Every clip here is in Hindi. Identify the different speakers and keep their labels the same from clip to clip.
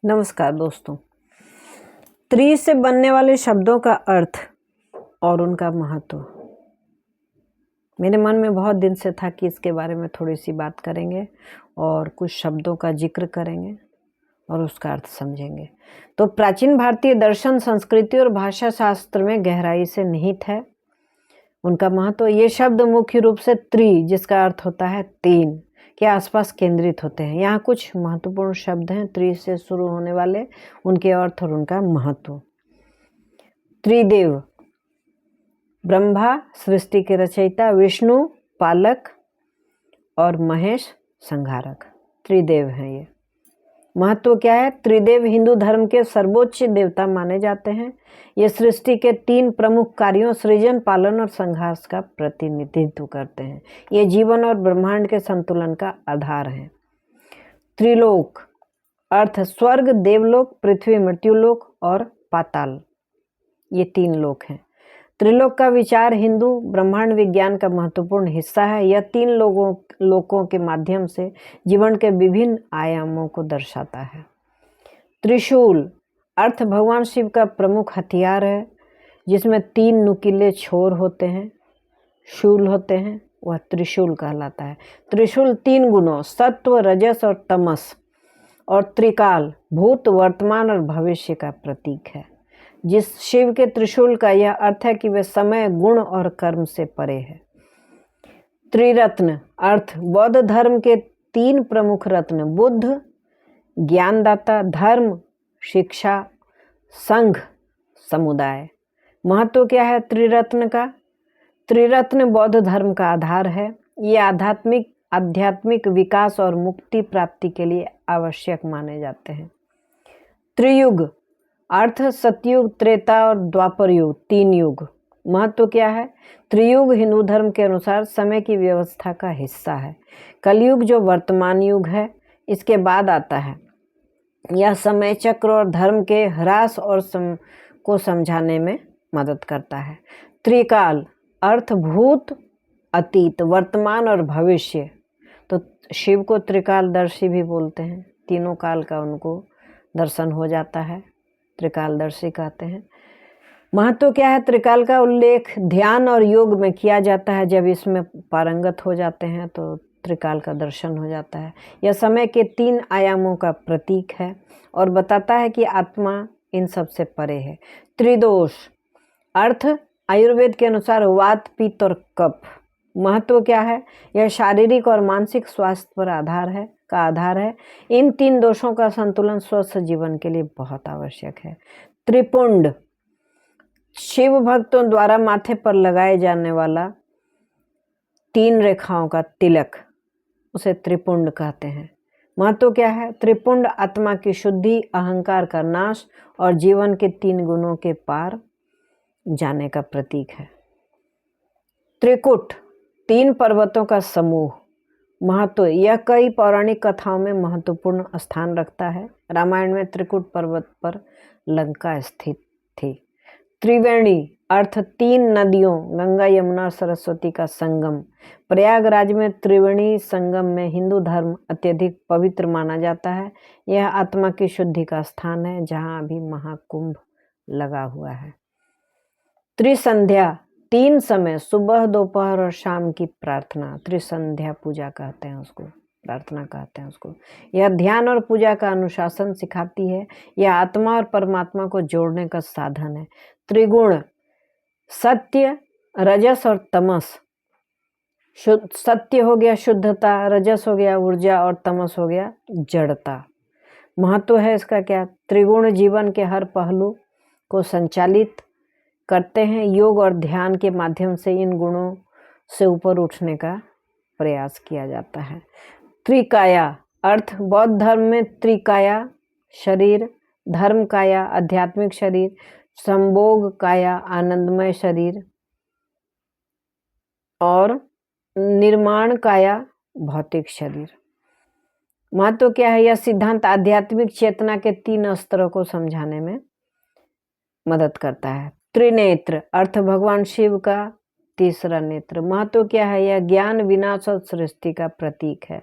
Speaker 1: नमस्कार दोस्तों। त्रि से बनने वाले शब्दों का अर्थ और उनका महत्व मेरे मन में बहुत दिन से था कि इसके बारे में थोड़ी सी बात करेंगे और कुछ शब्दों का जिक्र करेंगे और उसका अर्थ समझेंगे। तो प्राचीन भारतीय दर्शन, संस्कृति और भाषा शास्त्र में गहराई से निहित है उनका महत्व। ये शब्द मुख्य रूप से त्रि, जिसका अर्थ होता है तीन, के आसपास केंद्रित होते हैं। यहाँ कुछ महत्वपूर्ण शब्द हैं त्रि से शुरू होने वाले, उनके अर्थ और उनका महत्व। त्रिदेव, ब्रह्मा सृष्टि के रचयिता, विष्णु पालक और महेश संहारक, त्रिदेव हैं ये। महत्व क्या है? त्रिदेव हिंदू धर्म के सर्वोच्च देवता माने जाते हैं। ये सृष्टि के तीन प्रमुख कार्यों सृजन, पालन और संहार का प्रतिनिधित्व करते हैं। ये जीवन और ब्रह्मांड के संतुलन का आधार है। त्रिलोक अर्थ स्वर्ग, देवलोक, पृथ्वी, मृत्युलोक और पाताल, ये तीन लोक हैं। त्रिलोक का विचार हिंदू ब्रह्मांड विज्ञान का महत्वपूर्ण हिस्सा है। यह तीन लोकों के माध्यम से जीवन के विभिन्न आयामों को दर्शाता है। त्रिशूल अर्थ भगवान शिव का प्रमुख हथियार है, जिसमें तीन नुकीले छोर होते हैं, शूल होते हैं, वह त्रिशूल कहलाता है। त्रिशूल तीन गुणों सत्व, रजस और तमस और त्रिकाल भूत, वर्तमान और भविष्य का प्रतीक है। जिस शिव के त्रिशूल का यह अर्थ है कि वे समय, गुण और कर्म से परे है। त्रिरत्न अर्थ बौद्ध धर्म के तीन प्रमुख रत्न, बुद्ध ज्ञानदाता, धर्म शिक्षा, संघ समुदाय। महत्व क्या है त्रिरत्न का? त्रिरत्न बौद्ध धर्म का आधार है। ये आध्यात्मिक विकास और मुक्ति प्राप्ति के लिए आवश्यक माने जाते हैं। त्रियुग अर्थ सतयुग, त्रेता और द्वापर युग, तीन युग। महत्व क्या है? त्रियुग हिंदू धर्म के अनुसार समय की व्यवस्था का हिस्सा है। कलयुग जो वर्तमान युग है, इसके बाद आता है। यह समय चक्र और धर्म के ह्रास और को समझाने में मदद करता है। त्रिकाल अर्थ भूत, अतीत, वर्तमान और भविष्य। तो शिव को त्रिकालदर्शी भी बोलते हैं। तीनों काल का उनको दर्शन हो जाता है, त्रिकालदर्शी कहते हैं। महत्व क्या है? त्रिकाल का उल्लेख ध्यान और योग में किया जाता है। जब इसमें पारंगत हो जाते हैं तो त्रिकाल का दर्शन हो जाता है। यह समय के तीन आयामों का प्रतीक है और बताता है कि आत्मा इन सब से परे है। त्रिदोष अर्थ आयुर्वेद के अनुसार वात, पित्त और कफ। महत्व क्या है? यह शारीरिक और मानसिक स्वास्थ्य पर आधार है। इन तीन दोषों का संतुलन स्वस्थ जीवन के लिए बहुत आवश्यक है। त्रिपुंड शिव भक्तों द्वारा माथे पर लगाए जाने वाला तीन रेखाओं का तिलक, उसे त्रिपुंड कहते हैं। महत्व क्या है? त्रिपुंड आत्मा की शुद्धि, अहंकार का नाश और जीवन के तीन गुणों के पार जाने का प्रतीक है। त्रिकुट तीन पर्वतों का समूह। महत्व यह कई पौराणिक कथाओं में महत्वपूर्ण स्थान रखता है। रामायण में त्रिकुट पर्वत पर लंका स्थित थी। त्रिवेणी अर्थ तीन नदियों गंगा, यमुना और सरस्वती का संगम। प्रयागराज में त्रिवेणी संगम में हिंदू धर्म अत्यधिक पवित्र माना जाता है। यह आत्मा की शुद्धि का स्थान है, जहाँ अभी महाकुंभ लगा हुआ है। त्रिसंध्या तीन समय सुबह, दोपहर और शाम की प्रार्थना, त्रिसंध्या पूजा कहते हैं उसको, प्रार्थना कहते हैं उसको। यह ध्यान और पूजा का अनुशासन सिखाती है। यह आत्मा और परमात्मा को जोड़ने का साधन है। त्रिगुण सत्य, रजस और तमस। सत्य हो गया शुद्धता, रजस हो गया ऊर्जा और तमस हो गया जड़ता। महत्व है इसका क्या? त्रिगुण जीवन के हर पहलू को संचालित करते हैं। योग और ध्यान के माध्यम से इन गुणों से ऊपर उठने का प्रयास किया जाता है। त्रिकाया अर्थ बौद्ध धर्म में त्रिकाया शरीर, धर्म काया आध्यात्मिक शरीर, संभोग काया आनंदमय शरीर और निर्माण काया भौतिक शरीर। महत्व क्या है? यह सिद्धांत आध्यात्मिक चेतना के तीन स्तरों को समझाने में मदद करता है। त्रिनेत्र अर्थ भगवान शिव का तीसरा नेत्र। महत्व क्या है? यह ज्ञान, विनाश और सृष्टि का प्रतीक है।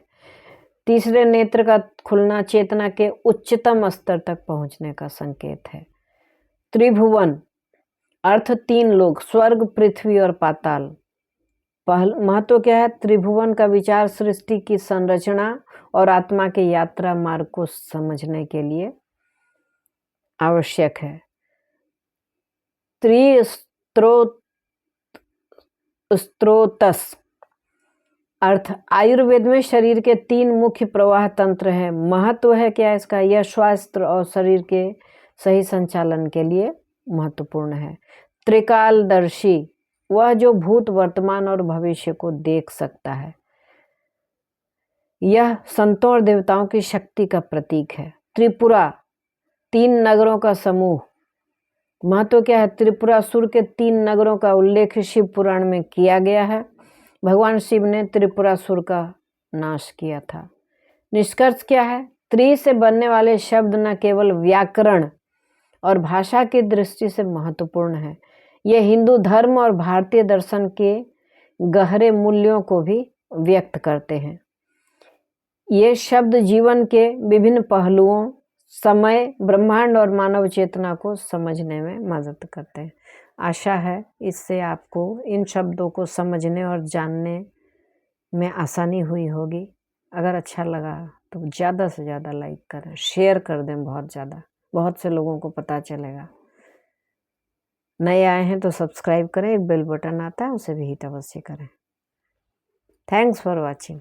Speaker 1: तीसरे नेत्र का खुलना चेतना के उच्चतम स्तर तक पहुंचने का संकेत है। त्रिभुवन अर्थ 3 लोक, स्वर्ग, पृथ्वी और पाताल। महत्व क्या है? त्रिभुवन का विचार सृष्टि की संरचना और आत्मा के यात्रा मार्ग को समझने के लिए आवश्यक है। स्त्रोतस अर्थ आयुर्वेद में शरीर के 3 मुख्य प्रवाह तंत्र हैं। महत्व है क्या इसका? यह स्वास्थ्य और शरीर के सही संचालन के लिए महत्वपूर्ण है। त्रिकालदर्शी वह जो भूत, वर्तमान और भविष्य को देख सकता है। यह संतों और देवताओं की शक्ति का प्रतीक है। त्रिपुरा 3 नगरों का समूह। महत्व क्या है? त्रिपुरासुर के 3 नगरों का उल्लेख शिव पुराण में किया गया है। भगवान शिव ने त्रिपुरासुर का नाश किया था। निष्कर्ष क्या है? त्रि से बनने वाले शब्द न केवल व्याकरण और भाषा की दृष्टि से महत्वपूर्ण है, ये हिंदू धर्म और भारतीय दर्शन के गहरे मूल्यों को भी व्यक्त करते हैं। ये शब्द जीवन के विभिन्न पहलुओं, समय, ब्रह्मांड और मानव चेतना को समझने में मदद करते हैं। आशा है इससे आपको इन शब्दों को समझने और जानने में आसानी हुई होगी। अगर अच्छा लगा तो ज़्यादा से ज़्यादा लाइक करें, शेयर कर दें, बहुत से लोगों को पता चलेगा। नए आए हैं तो सब्सक्राइब करें, एक बेल बटन आता है उसे भी हिट अवश्य करें। Thanks for watching.